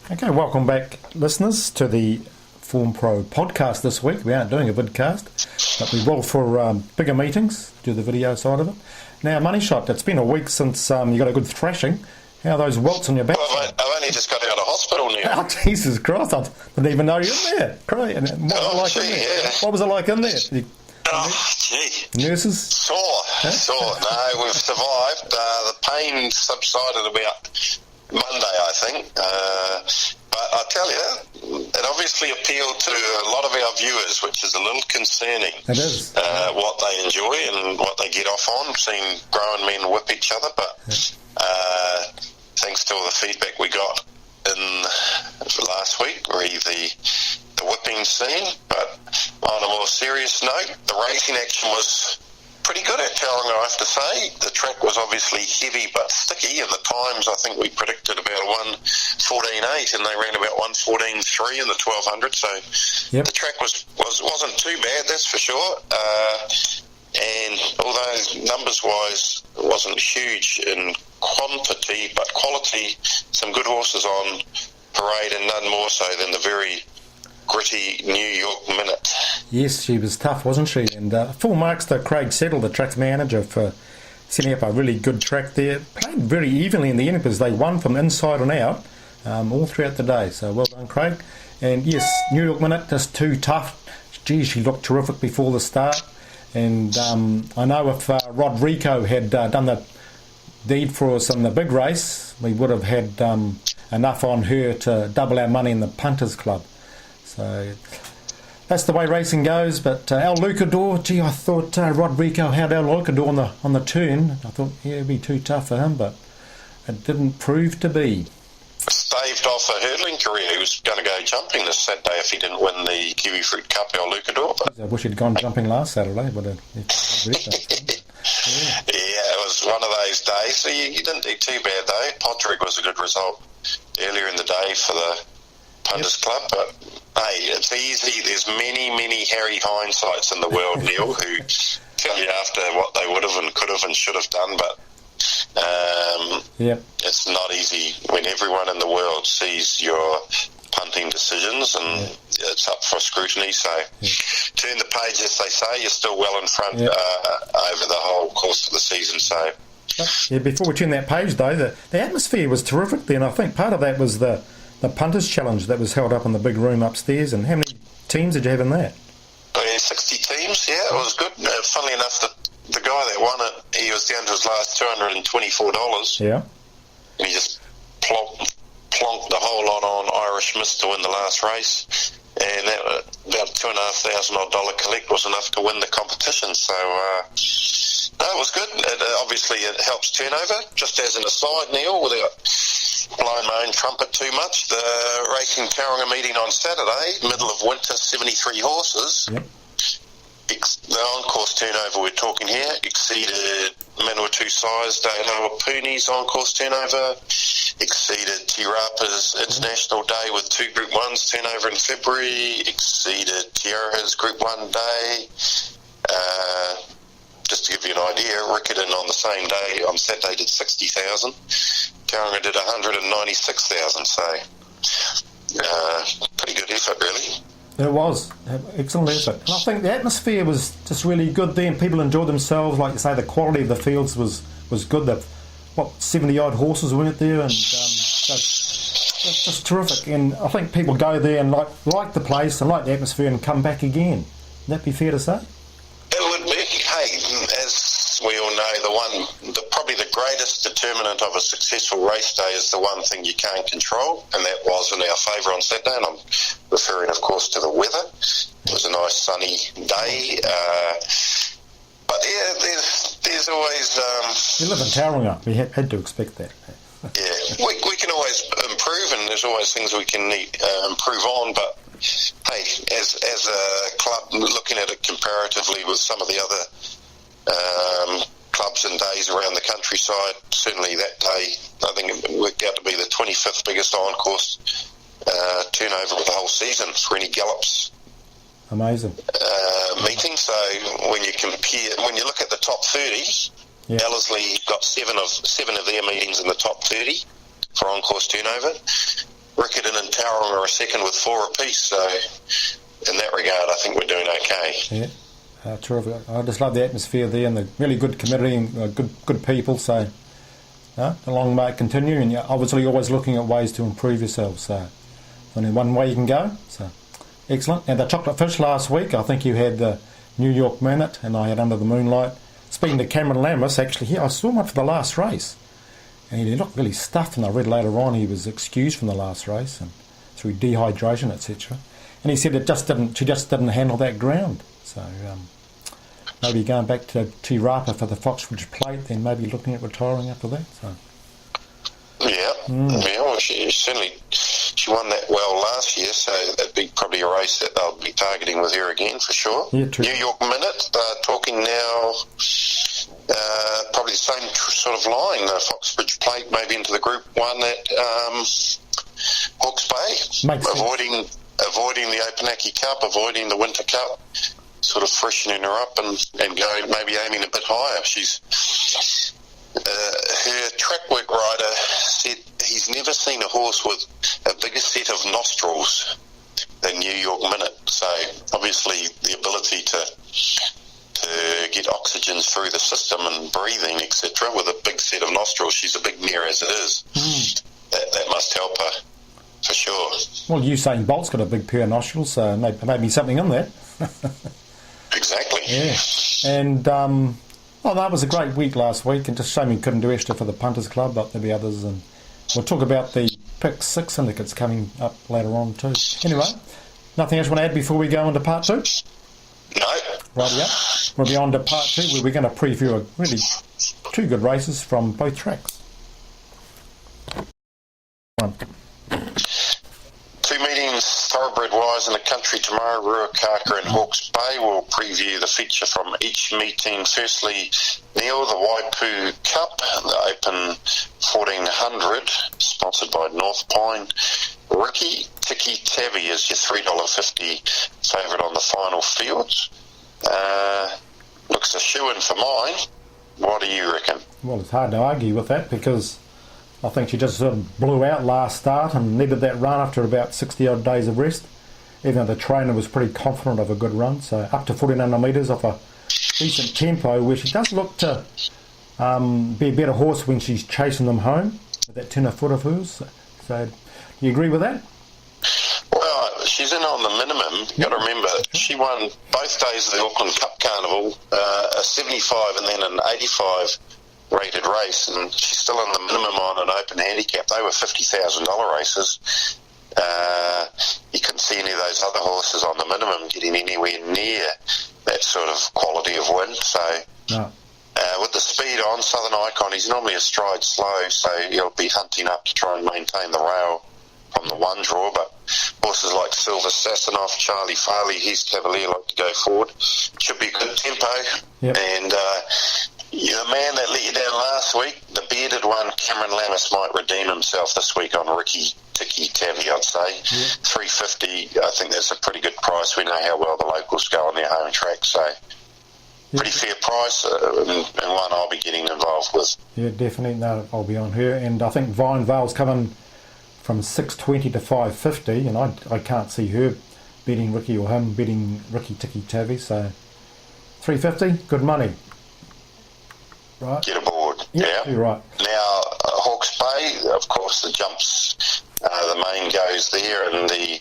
Okay, welcome back, listeners, to the Form Pro podcast this week. We aren't doing a vidcast, but we will for bigger meetings, do the video side of it. Now, Money Shot, it's been a week since you got a good thrashing. How are those welts on your back? Well, I've only just got out of hospital now. Oh, Jesus Christ, I didn't even know you were in there. Great. And what was it like in there? Oh, gee. Nurses? Sore. No, we've survived. The pain subsided about Monday, I think. But I tell you, it obviously appealed to a lot of our viewers, which is a little concerning. It is. What they enjoy and what they get off on, seeing grown men whip each other. But thanks to all the feedback we got in last week, re the whipping scene. But on a more serious note, the racing action was pretty good at Tauranga, I have to say. The track was obviously heavy but sticky, and the times I think we predicted about 1:14.8, and they ran about 1:14.3 in the 1200. So The track wasn't too bad, that's for sure. And although numbers-wise it wasn't huge in quantity but quality, some good horses on parade, and none more so than the very gritty New York Minute. Yes, she was tough, wasn't she? And full marks to Craig Settle, the track's manager, for setting up a really good track there. Played very evenly in the end because they won from inside and out all throughout the day. So well done, Craig. And yes, New York Minute, just too tough. Gee, she looked terrific before the start. And I know if Rodrigo had done the deed for us in the big race, we would have had enough on her to double our money in the Punters Club. So that's the way racing goes. But El Lucador, gee, I thought Rodrigo had El Lucador on the turn. I thought it'd be too tough for him, but it didn't prove to be. Staved off a hurdling career. He was going to go jumping this Saturday if he didn't win the Kiwi Fruit Cup, El Lucador. But I wish he'd gone jumping last Saturday, but it was one of those days. So you didn't do too bad though. Podrick was a good result earlier in the day for the Punters Club, but hey, it's easy. There's many Harry Hindsights in the world, Neil, who tell you after what they would have and could have and should have done, but it's not easy when everyone in the world sees your punting decisions, and it's up for scrutiny. So turn the page, as they say. You're still well in front over the whole course of the season. So before we turn that page, though, the atmosphere was terrific then. I think part of that was the Punters Challenge that was held up in the big room upstairs. And how many teams did you have in that? 60 teams, it was good. Funnily enough, the guy that won it, he was down to his last $224. Yeah. And he just plonked the whole lot on Irish Mist to win the last race. And that about $2,500 collect was enough to win the competition. So, no, it was good. Obviously, it helps turnover. Just as an aside, Neil, without blowing my own trumpet too much, the Racing Tauranga meeting on Saturday, middle of winter, 73 horses. Yep. The on-course turnover we're talking here exceeded Manawatu Size Dale Puni's on-course turnover, exceeded Tirapa's International Day with 2 Group 1s turnover in February, exceeded Tiara's Group 1 day. Just to give you an idea, Riccarton on the same day, on Saturday, did 60,000. Tauranga did 196,000, so pretty good effort, really. It was. Excellent effort. And I think the atmosphere was just really good there, and people enjoyed themselves. Like you say, the quality of the fields was good. 70-odd horses weren't there, and just terrific. And I think people go there and like the place and like the atmosphere and come back again. Would that be fair to say? It would be. Hey, as we all know, probably the greatest determinant of a successful race day is the one thing you can't control, and that was in our favour on Saturday, and I'm referring, of course, to the weather. It was a nice sunny day, but there's always... we live in Tauranga, we had to expect that. we can always improve, and there's always things we can improve on, but hey, as a club, looking at it comparatively with some of the other clubs and days around the countryside, certainly that day, I think it worked out to be the 25th biggest on-course turnover of the whole season for any gallops. Amazing. Meeting. So when you look at the top 30, Ellerslie got seven of their meetings in the top 30 for on-course turnover. Riccarton and and Tauranga are second with 4 apiece. So in that regard, I think we're doing okay. Yeah, terrific. I just love the atmosphere there and the really good committee and good people. So the long might continue, and you're obviously always looking at ways to improve yourself. So only one way you can go. So excellent. And the chocolate fish last week, I think you had the New York Minute, and I had Under the Moonlight. Speaking to Cameron Lammas, actually, I saw him up for the last race, and he looked really stuffed. And I read later on he was excused from the last race and through dehydration, etc. And he said she just didn't handle that ground. So maybe going back to Te Rapa for the Foxbridge Plate, then maybe looking at retiring after that. So. Yeah, well, she won that well last year, so that'd be probably a race that they'll be targeting with her again for sure. Yeah, true. New York Minute, talking now, probably the same sort of line. The Foxbridge Plate maybe into the Group 1 at Hawke's Bay, avoiding the Opunake Cup, avoiding the Winter Cup, sort of freshening her up and going maybe aiming a bit higher. She's her track work rider said he's never seen a horse with a bigger set of nostrils than New York Minute. So obviously the ability to get oxygen through the system and breathing, etc., with a big set of nostrils. She's a big mare as it is. That must help her for sure. Well, Usain Bolt's got a big pair of nostrils, so maybe something in there. Exactly. Yeah. And that was a great week last week, and just shame we couldn't do extra for the Punters Club, but there'll be others, and we'll talk about the Pick 6 syndicates coming up later on too. Anyway, nothing else you want to add before we go into part 2? No. Rightio. We'll be on to part 2, where we're going to preview really 2 good races from both tracks. 1. 2 meetings thoroughbred-wise in the country tomorrow. Ruakaka and Hawke's Bay. We'll preview the feature from each meeting. Firstly, Neil, the Waipu Cup, the Open 1400, sponsored by North Pine. Ricky Tiki Tavi is your $3.50 favourite on the final fields. Looks a shoe-in for mine. What do you reckon? Well, it's hard to argue with that, because I think she just sort of blew out last start and needed that run after about 60-odd days of rest, even though the trainer was pretty confident of a good run. So up to 1,400 metres off a decent tempo, where she does look to be a better horse when she's chasing them home with that tenor foot of hers. So do you agree with that? Well, she's in on the minimum. You've got to remember, she won both days of the Auckland Cup Carnival, a 75 and then an 85 rated race, and she's still in the minimum on an open handicap. They were $50,000 races. You couldn't see any of those other horses on the minimum getting anywhere near that sort of quality of win. So No. with the speed on, Southern Icon, he's normally a stride slow, so he'll be hunting up to try and maintain the rail from the 1 draw. But horses like Silver Sassanov, Charlie Farley, his Cavalier like to go forward. Should be good tempo. Yep. And the man that let you down last week, the bearded one, Cameron Lammas, might redeem himself this week on Ricky Tiki Tavi, I'd say. $3.50, I think that's a pretty good price. We know how well the locals go on their home track, so pretty fair price, and one I'll be getting involved with. Yeah, definitely. No, I'll be on her. And I think Vine Vale's coming from $6.20 to $5.50, and I can't see her beating Ricky or him beating Ricky Tiki Tavi, so $3.50, good money. Right. Get aboard. Yep, yeah. You're right. Now, Hawke's Bay, of course, the jumps, the main goes there, and the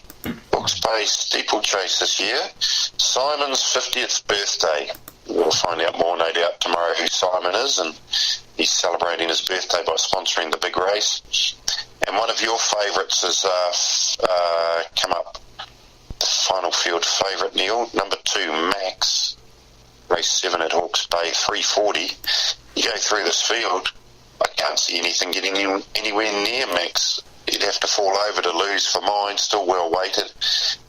Hawke's Bay steeplechase this year. Simon's 50th birthday. We'll find out more, no doubt, tomorrow who Simon is, and he's celebrating his birthday by sponsoring the big race. And one of your favourites has come up, the final field favourite, Neil, number 2, Max. Race 7 at Hawke's Bay, 340. You go through this field, I can't see anything getting anywhere near Max. He'd have to fall over to lose for mine, still well weighted,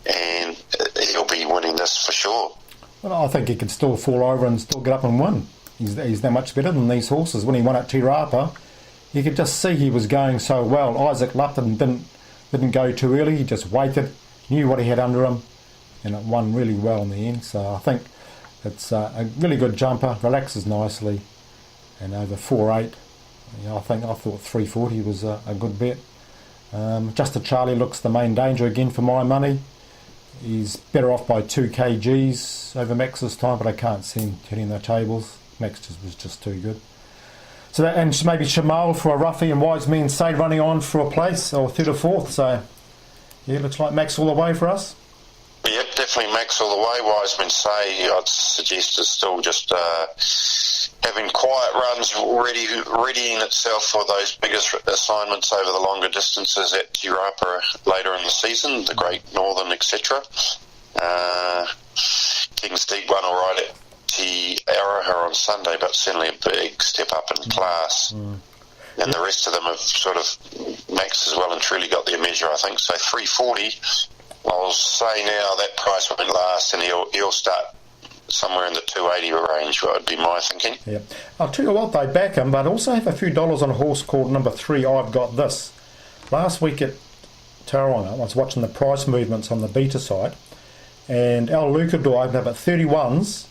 and he'll be winning this for sure. Well, I think he could still fall over and still get up and win. He's that much better than these horses. When he won at Te Rapa, you could just see he was going so well. Isaac Lupton didn't go too early. He just waited, knew what he had under him, and it won really well in the end. So I think it's a really good jumper, relaxes nicely, and over 4.8. I thought 340 was a good bet. Just Charlie looks the main danger again for my money. He's better off by 2 kgs over Max this time, but I can't see him turning the tables. Max was just too good. So that, and maybe Shamal for a roughie and Wise Men Say running on for a place, or third or fourth. So, yeah, looks like Max all the way for us. Yep, definitely Max all the way. Wise Men Say, I'd suggest, is still just having quiet runs, readying itself for those biggest assignments over the longer distances at Te Rapa later in the season, the Great Northern, etc. King's Deep won all right at Te Araha on Sunday, but certainly a big step up in class. And the rest of them have sort of, Max has well and truly got their measure, I think. So 340, I'll say now that price won't last, and he'll start somewhere in the 280 range, would be my thinking. Yeah, I'll tell you what, they back him, but also have a few dollars on a horse called number 3, I've Got This. Last week at Tauranga, I was watching the price movements on the beta side, and El Lucador opened up at 31s,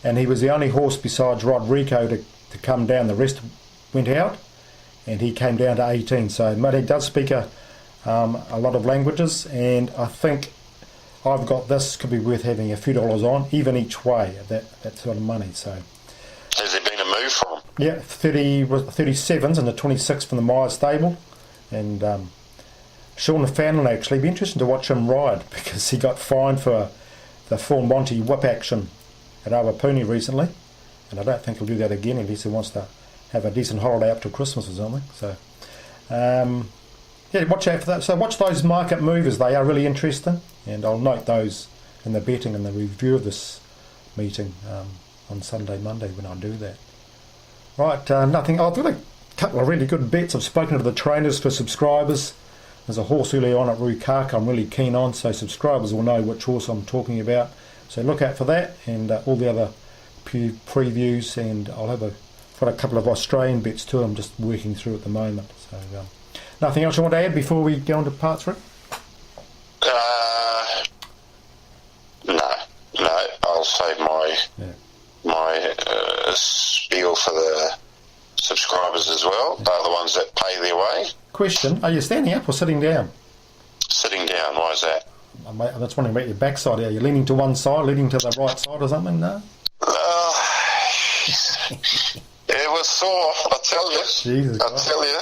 and he was the only horse besides Rodrigo to come down. The rest went out, and he came down to 18. So Muddy does speak a lot of languages, and I think I've Got This could be worth having a few dollars on, even each way, at that sort of money. So, has there been a move from him? Yeah, 37s and the 26 from the Myers stable. And Sean O'Fanlon, actually, be interesting to watch him ride, because he got fined for the full Monty whip action at Awapuni recently. And I don't think he'll do that again unless he wants to have a decent holiday up to Christmas or something. So, yeah, watch out for that. So watch those market movers. They are really interesting, and I'll note those in the betting and the review of this meeting on Sunday, Monday when I do that. Right, nothing. I've got a couple of really good bets. I've spoken to the trainers for subscribers. There's a horse earlier on at Rukaka I'm really keen on, so subscribers will know which horse I'm talking about. So look out for that, and all the other previews, and I'll have got a couple of Australian bets too I'm just working through at the moment. So nothing else you want to add before we go on to part 3? No. I'll save my spiel for the subscribers as well. They're the ones that pay their way. Question, are you standing up or sitting down? Sitting down, why is that? I'm just wondering about your backside. Are you leaning to one side, leaning to the right side or something? No? It was sore, I tell you. Jesus I tell you.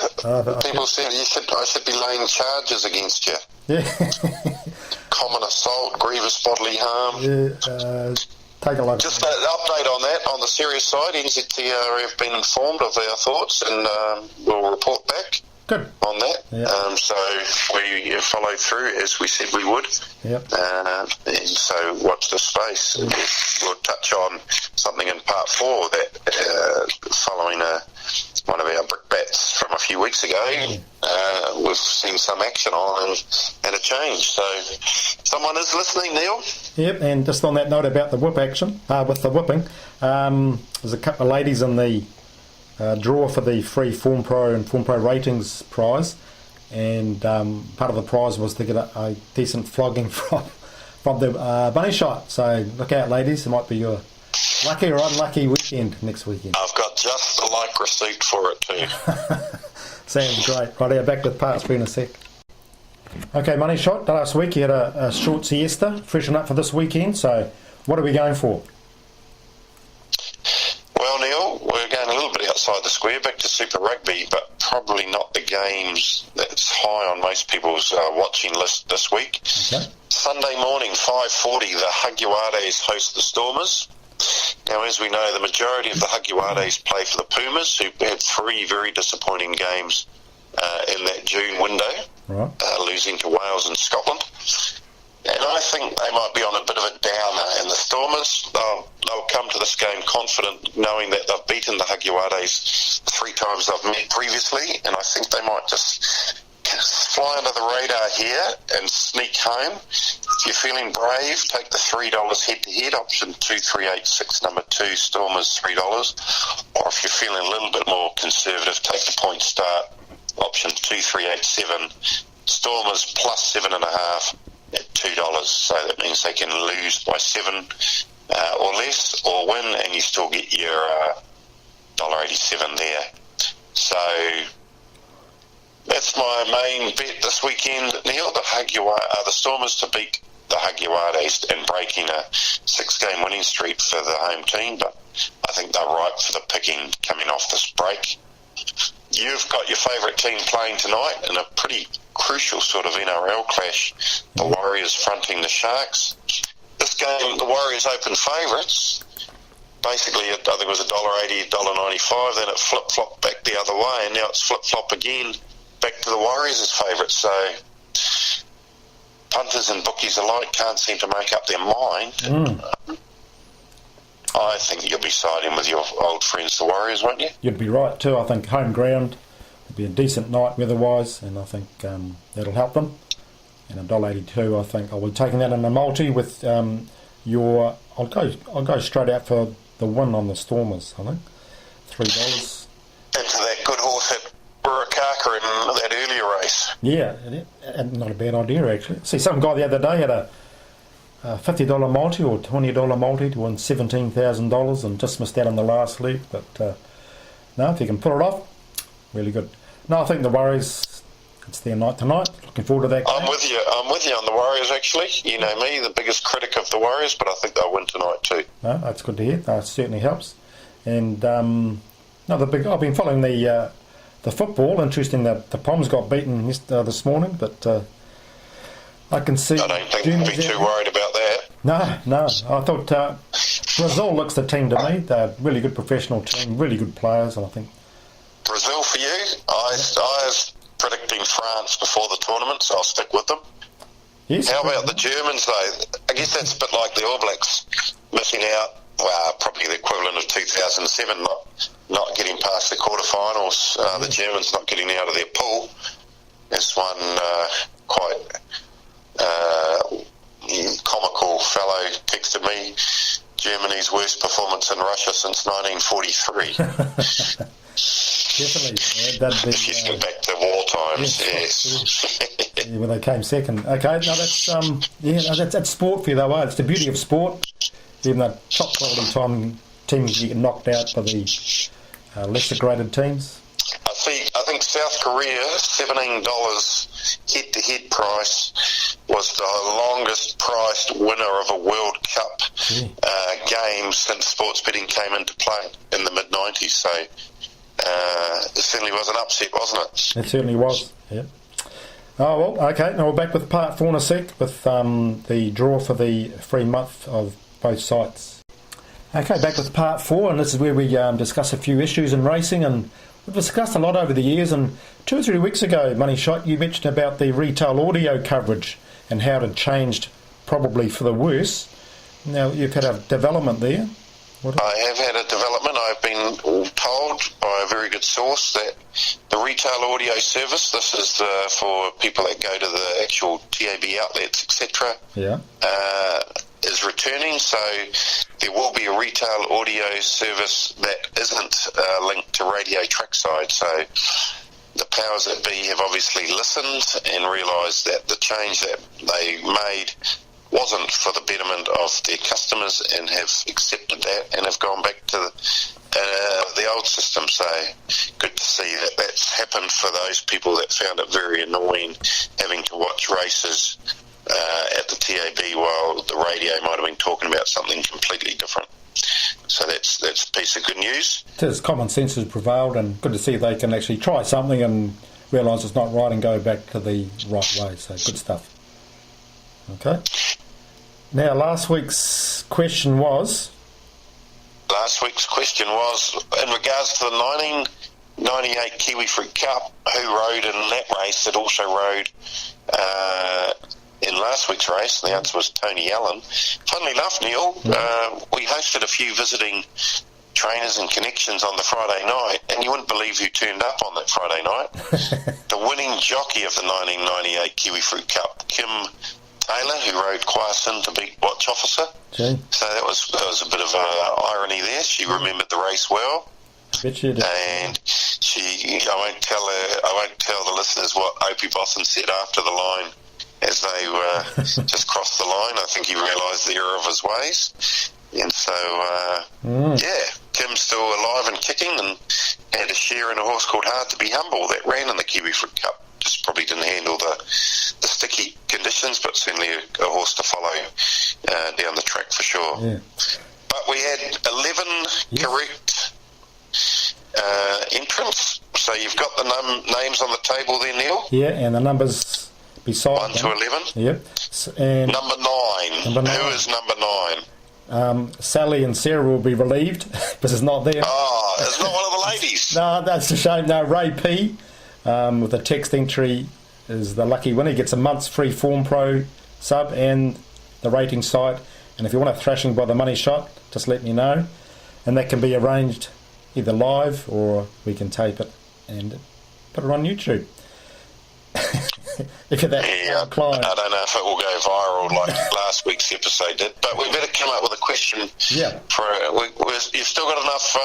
People said I should be laying charges against you. Yeah. Common assault, grievous bodily harm. Yeah, take a look. Just an update on that. On the serious side, NZTR have been informed of their thoughts, and we'll report back. Good. On that. Yep. So we follow through as we said we would. Yep. And so watch this space. We'll touch on something in part 4 that following one of our brick bats from a few weeks ago, we've seen some action on and a change. So someone is listening, Neil. Yep, and just on that note about the whip action, with the whipping, there's a couple of ladies in the draw for the free Form Pro and Form Pro ratings prize, and part of the prize was to get a decent flogging from the bunny shot. So look out, ladies, it might be your lucky or unlucky weekend next weekend. I've got just the like receipt for it too. Sounds great. Right, back with part 3 in a sec. Okay, money shot. Last week you had a short siesta, freshen up for this weekend. So what are we going for? Well, Neil, we're going a little bit outside the square, back to Super Rugby, but probably not the games that's high on most people's watching list this week. Okay. Sunday morning, 5:40, the Hagiwares host the Stormers. Now, as we know, the majority of the Hagiwares play for the Pumas, who had 3 very disappointing games in that June window, right. Losing to Wales and Scotland. And I think they might be on a bit of a downer. And the Stormers, they'll come to this game confident, knowing that they've beaten the Hagiwares 3 times they've met previously. And I think they might just fly under the radar here and sneak home. If you're feeling brave, take the $3 head-to-head, option 2386, number 2, Stormers $3. Or if you're feeling a little bit more conservative, take the point start, option 2387, Stormers plus 7.5. at $2, so that means they can lose by 7 or less, or win, and you still get your $1.87 there. So That's my main bet this weekend, Neil. The Stormers to beat the Hagiwares and breaking a 6-game winning streak for the home team, but I think they're ripe for the picking coming off this break. You've got your favourite team playing tonight in a pretty crucial sort of NRL clash, the Warriors fronting the Sharks. This game, the Warriors open favourites. Basically, I think it was $1.80, $1.95, then it flip-flopped back the other way, and now it's flip-flop again back to the Warriors as favourites. So punters and bookies alike can't seem to make up their mind. I think you'll be siding with your old friends, the Warriors, won't you? You'd be right too. I think home ground will be a decent night weather-wise, and I think that'll help them. And $1.82, I think I'll be taking that in a multi with your. I'll go straight out for the win on the Stormers. I think $3. Into that good horse at Ruakaka in that earlier race. Yeah, not a bad idea actually. See, some guy the other day had a $50 multi or $20 multi to win $17,000 and just missed out on the last leg. But no, if you can pull it off, really good. No, I think the Warriors, it's their night tonight. Looking forward to that game. I'm with you on the Warriors actually. You know me, the biggest critic of the Warriors, but I think they'll win tonight too. No, that's good to hear. That certainly helps. And I've been following the football. Interesting that the Poms got beaten this morning, but I can see. I don't think we'll be too worried about that. No. I thought Brazil looks the team to me. They're a really good professional team, really good players, and I think Brazil for you. I was predicting France before the tournament, so I'll stick with them. Yes. How about the Germans though? I guess that's a bit like the All Blacks missing out. Well, probably the equivalent of 2007, not getting past the quarterfinals. The Germans not getting out of their pool. As one quite comical fellow texted me, Germany's worst performance in Russia since 1943. Definitely. That'd be, if you think back to war times, yes. Yeah, when they came second. Okay, no, that's sport for you though. It's the beauty of sport. Even though top quality teams get knocked out by the lesser graded teams. I think South Korea, $17 head-to-head price was the longest priced winner of a World Cup game since sports betting came into play in the mid-90s. So it certainly was an upset, wasn't it? It certainly was, yeah. Oh, well, okay. Now we're back with part 4 in a sec with the draw for the free month of both sites. Okay, back with part 4, and this is where we discuss a few issues in racing, and we've discussed a lot over the years. And 2 or 3 weeks ago, Money Shot, you mentioned about the retail audio coverage and how it had changed, probably for the worse. Now you've had a development there. I have had a development. I've been told by a very good source that the retail audio service, this is for people that go to the actual TAB outlets, etc., is returning. So there will be a retail audio service that isn't linked to Radio Trackside. So the powers that be have obviously listened and realised that the change that they made wasn't for the betterment of their customers and have accepted that and have gone back to the old system. So good to see that that's happened for those people that found it very annoying having to watch races at the TAB while the radio might have been talking about something completely different. So that's a piece of good news. It is. Common sense has prevailed, and good to see they can actually try something and realise it's not right and go back to the right way. So good stuff. Okay. Now, last week's question was in regards to the 1998 Kiwi Fruit Cup, who rode in that race that also rode in last week's race? The answer was Tony Allen. Funnily enough, Neil, we hosted a few visiting trainers and connections on the Friday night, and you wouldn't believe who turned up on that Friday night. The winning jockey of the 1998 Kiwi Fruit Cup, Kim Taylor, who rode Kwasin to beat Watch Officer. Okay. So that was a bit of irony there. She remembered the race well. Bet you did. And I won't tell the listeners what Opie Bosson said after the line as they just crossed the line. I think he realised the error of his ways. And so, Kim's still alive and kicking, and had a share in a horse called Hard to Be Humble that ran in the Kiwi Fruit Cup. Just probably didn't handle the sticky conditions, but certainly a horse to follow down the track for sure. Yeah. But we had 11 correct entrants. So you've got the names on the table there, Neil? Yeah, and the numbers beside 1 to 11? Yep. And Number 9. Who is number 9? Sally and Sarah will be relieved because it's not there. Oh, it's not one of the ladies. No, that's a shame. No, Ray P. With a text entry is the lucky winner. He gets a month's free Form Pro sub and the rating site. And if you want a thrashing by the money shot, just let me know. And that can be arranged either live or we can tape it and put it on YouTube. If you're that inclined. I don't know if it will go viral like last week's episode did, but we better come up with a question. Yeah. You've still got enough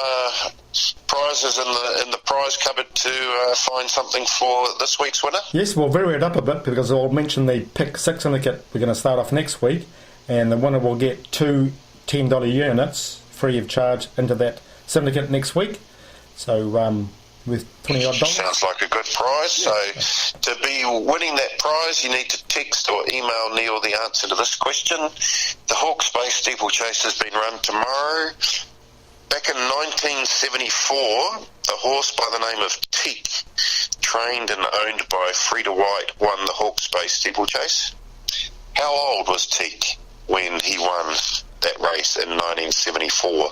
prizes in the prize cupboard to find something for this week's winner? Yes, we'll vary it up a bit because I'll mention the Pick 6 syndicate we're going to start off next week, and the winner will get 2 $10 units free of charge into that syndicate next week. So with $20 odd. Sounds like a good prize. Yeah. So to be winning that prize, you need to text or email Neil the answer to this question. The Hawke's Bay Steeplechase has been run tomorrow. Back in 1974, a horse by the name of Teak, trained and owned by Frida White, won the Hawke's Bay Steeplechase. How old was Teak when he won that race in 1974?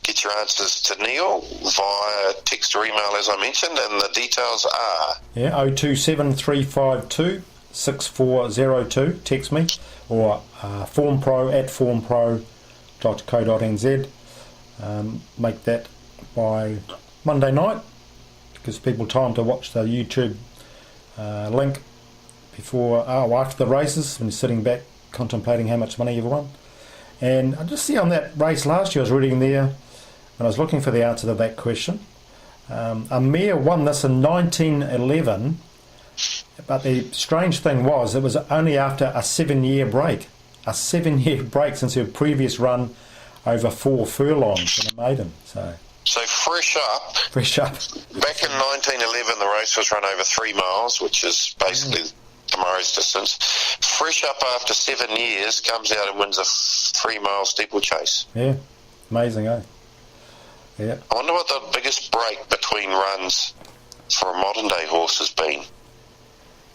Get your answers to Neil via text or email, as I mentioned, and the details are... Yeah, 027352 6402, text me, or formpro@formpro.co.nz. Make that by Monday night. It gives people time to watch the YouTube link after the races, when you're sitting back contemplating how much money you've won. And I just see on that race last year, I was reading there, and I was looking for the answer to that question. A mare won this in 1911, but the strange thing was it was only after a 7-year break. A 7-year break since her previous run over 4 furlongs in a maiden. So fresh up. Back in 1911, the race was run over 3 miles, which is basically tomorrow's distance. Fresh up after 7 years, comes out and wins a 3-mile steeplechase. Yeah, amazing, eh? Yeah. I wonder what the biggest break between runs for a modern day horse has been.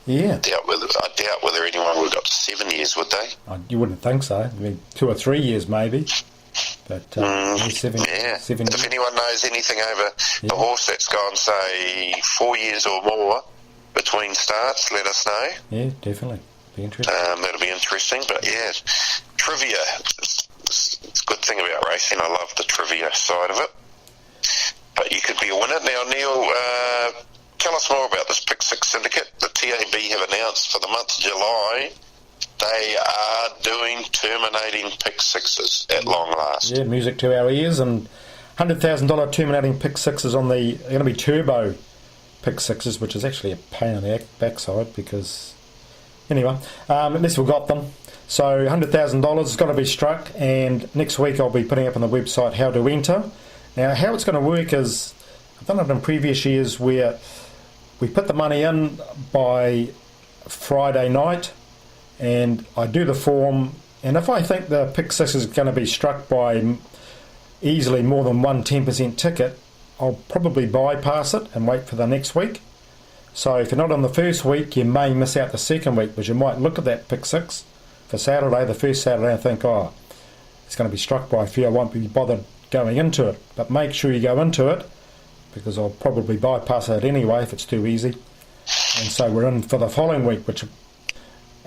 Yeah. I doubt whether anyone would have got to 7 years, would they? You wouldn't think so. I mean, 2 or 3 years maybe. But 7 years. If anyone knows anything over the horse that's gone, say, 4 years or more between starts, let us know. Yeah, definitely. Be interesting. That'll be interesting. But yeah, trivia. It's a good thing about racing. I love the trivia side of it. But you could be a winner. Now, Neil, tell us more about this Pick 6 syndicate. The TAB have announced for the month of July they are doing terminating Pick 6s at long last. Yeah, music to our ears, and $100,000 terminating Pick 6s on the going to be turbo Pick 6s, which is actually a pain in the backside because anyway, at least we've got them. So $100,000 has got to be struck, and next week I'll be putting up on the website how to enter. Now, how it's going to work is, I've done it in previous years where we put the money in by Friday night, and I do the form, and if I think the Pick 6 is going to be struck by easily more than one 10% ticket, I'll probably bypass it and wait for the next week. So if you're not on the first week, you may miss out the second week, because you might look at that Pick 6 for Saturday, the first Saturday, and think, oh, it's going to be struck by a few, I won't be bothered going into it. But make sure you go into it, because I'll probably bypass it anyway if it's too easy. And so we're in for the following week, which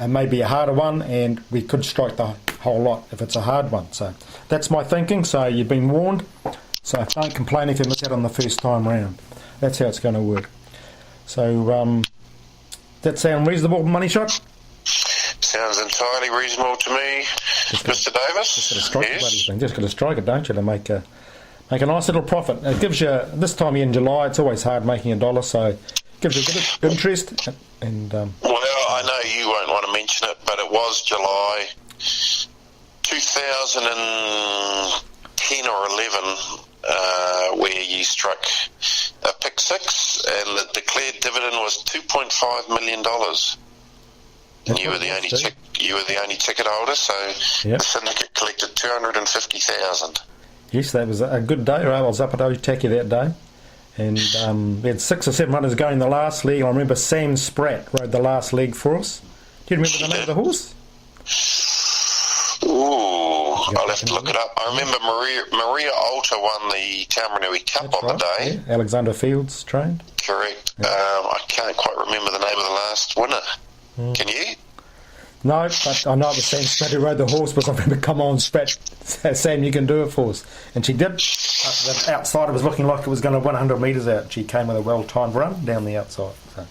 may be a harder one, and we could strike the whole lot if it's a hard one. So that's my thinking. So you've been warned. So don't complain if you miss out on the first time round. That's how it's going to work. So that sound reasonable, Money Shot? Sounds entirely reasonable to me, Mr. Davis. Just got to strike it, don't you, to make a nice little profit. It gives you, this time in July, it's always hard making $1, so it gives you a bit of interest. And well, I know you won't want to mention it, but it was July 2010 or 11. where you struck a pick six, and the declared dividend was $2.5 million. And you were the only ticket holder, so Yep. the syndicate collected $250,000. Yes, that was a good day. I was up at Otaki that day, and we had 6 or 7 runners going the last leg. I remember Sam Spratt rode the last leg for us. Do you remember the name of the horse? Ooh, I'll have to look it up. I remember Maria Alter won the Tamarunui Cup on the day. Yeah. Alexander Fields trained. Correct. I can't quite remember the name of the last winner. Can you? No, but I know it was Sam Spratt who rode the horse, but I remember, come on, Spratt, Sam, you can do it for us. And she did. The outside, it was looking like it was going to 100 metres out. She came with a well-timed run down the outside. So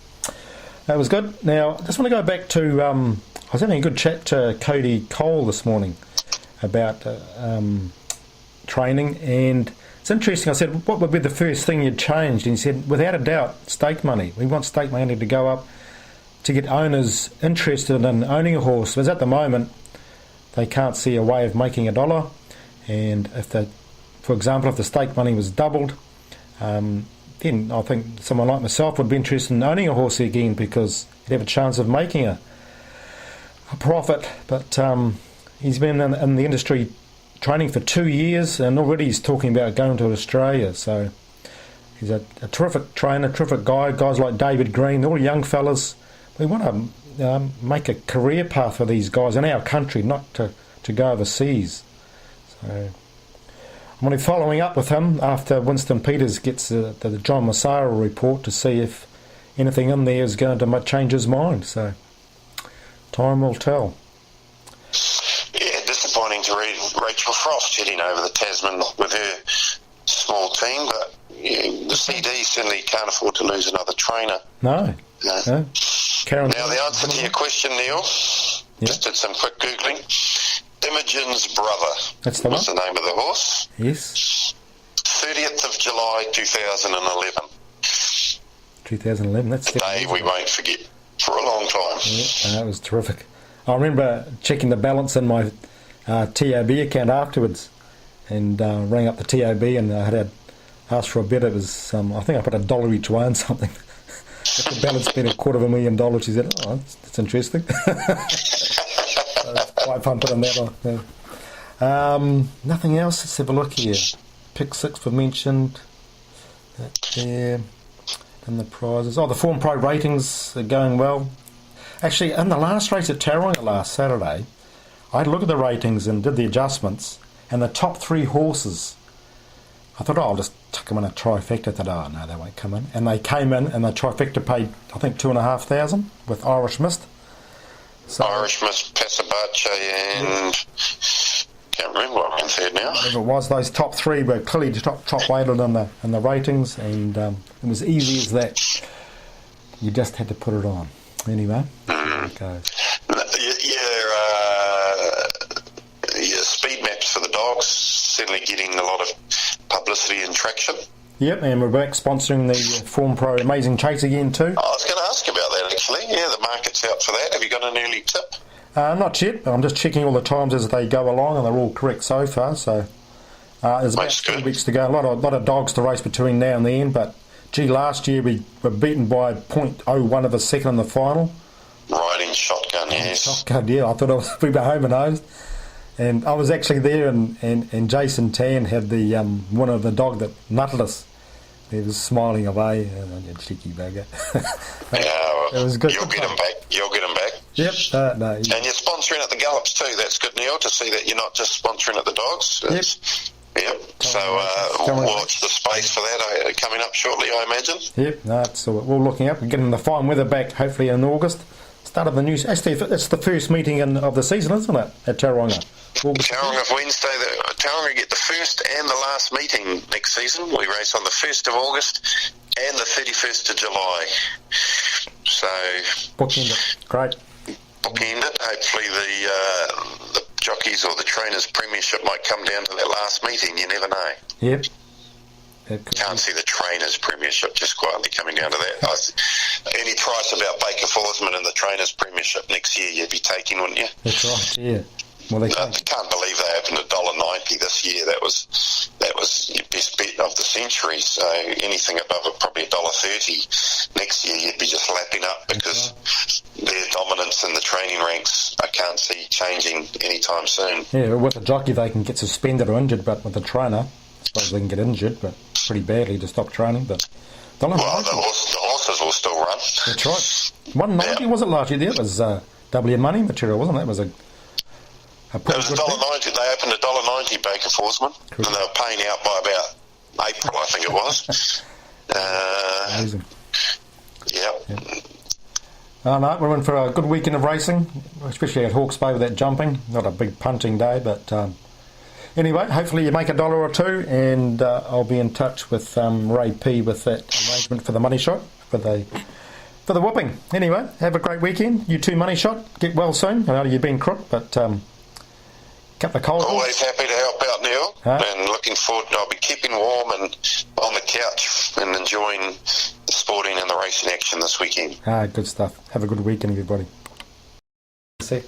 that was good. Now, I just want to go back to, I was having a good chat to Cody Cole this morning about training, and it's interesting. I said, what would be the first thing you'd change? And he said, without a doubt, stake money. We want stake money to go up to get owners interested in owning a horse. Because at the moment, they can't see a way of making $1. And if for example, if the stake money was doubled, then I think someone like myself would be interested in owning a horse again, because you'd have a chance of making a profit. But he's been in the industry training for 2 years, and already he's talking about going to Australia. So he's a terrific trainer, terrific guy. Guys like David Green, all young fellas. We want to make a career path for these guys in our country, not to go overseas. So I'm going to be following up with him after Winston Peters gets the John Massaro report to see if anything in there is going to change his mind. So time will tell. Yeah, disappointing to read Rachel Frost heading over the Tasman with her small team, but the CD certainly can't afford to lose another trainer. No. Karen, now, the answer to your question, Neil, just did some quick Googling. Imogen's brother. That's the one. What's the name of the horse? Yes. 30th of July 2011. 2011, that's a day we won't forget for a long time. Yeah, that was terrific. I remember checking the balance in my TAB account afterwards, and rang up the TAB, and I had asked for a bid. It was, I think I put $1 each way and something. If the balance been $250,000, she said, oh, that's interesting. So it's quite fun putting that on. Yeah. Nothing else. Let's have a look here. Pick 6 we mentioned. That there. And the prizes. Oh, the Form Pro ratings are going well. Actually, in the last race at Tauranga last Saturday, I had a look at the ratings and did the adjustments, and the top 3 horses, I thought, I'll just tuck them in a trifecta. I thought, oh, no, they won't come in. And they came in, and the trifecta paid, I think, $2,500 with Irish Mist. So, Irish Mist, Pasabache, and can't remember what I'm third now. Whatever it was, those top 3 were clearly top weighted in the ratings, and it was easy as that. You just had to put it on. Anyway, there it goes. Your speed maps for the dogs certainly getting a lot of publicity and traction. Yep, and we're back sponsoring the Form Pro Amazing Chase again too. I was going to ask about that actually. Yeah, the market's out for that. Have you got an early tip? Not yet. I'm just checking all the times as they go along, and they're all correct so far. So there's about 3 weeks to go. A lot of dogs to race between now and then. But gee, last year we were beaten by 0.01 of a second in the final. Riding shotgun, yes. Shotgun, yeah. I thought we were home and hosed. And I was actually there, and Jason Tan had the winner of the dog that nutted us. He was smiling away, you cheeky bagger. It was good. You'll get him back. Yep. No. And you're sponsoring at the Gallops too. That's good, Neil, to see that you're not just sponsoring at the dogs. Yep. So watch the space for that coming up shortly, I imagine. Yep. No, it's all looking up. We're getting the fine weather back, hopefully in August. Start of the news. Actually, it's the first meeting of the season, isn't it, at Tauranga? Tauranga Wednesday. Tauranga get the first and the last meeting next season. We race on the 1st of August and the 31st of July. So bookend it. Great. Bookend it. Hopefully the jockeys or the trainers' premiership might come down to that last meeting. You never know. Yep. Can't see the trainers' premiership just quietly coming down to that. Any price about Baker Forsman and the trainers' premiership next year, you'd be taking, wouldn't you? That's right. Yeah. Well, they I can't believe they opened $1.90 this year. That was your best bet of the century. So anything above probably $1.30 next year, you'd be just lapping up because their dominance in the training ranks, I can't see changing anytime soon. Yeah, with a jockey they can get suspended or injured, but with a trainer, I suppose they can get injured, but pretty badly to stop training. But Well, the horses will still run. That's right. 190 was it last year? That was W money material, wasn't it? It was a It was $1.90. They opened $1.90 Baker Forsman, and they were paying out by about April, I think it was. Amazing. Yeah. Oh, no, we're in for a good weekend of racing, especially at Hawke's Bay with that jumping. Not a big punting day, but anyway, hopefully you make $1 or $2, and I'll be in touch with Ray P with that arrangement for the money shot for the whooping. Anyway, have a great weekend. You too, money shot. Get well soon. I know you've been crook, but couple of cold. Always happy to help out, Neil, and looking forward. I'll be keeping warm and on the couch and enjoying the sporting and the racing action this weekend. Good stuff. Have a good weekend, everybody. Sec.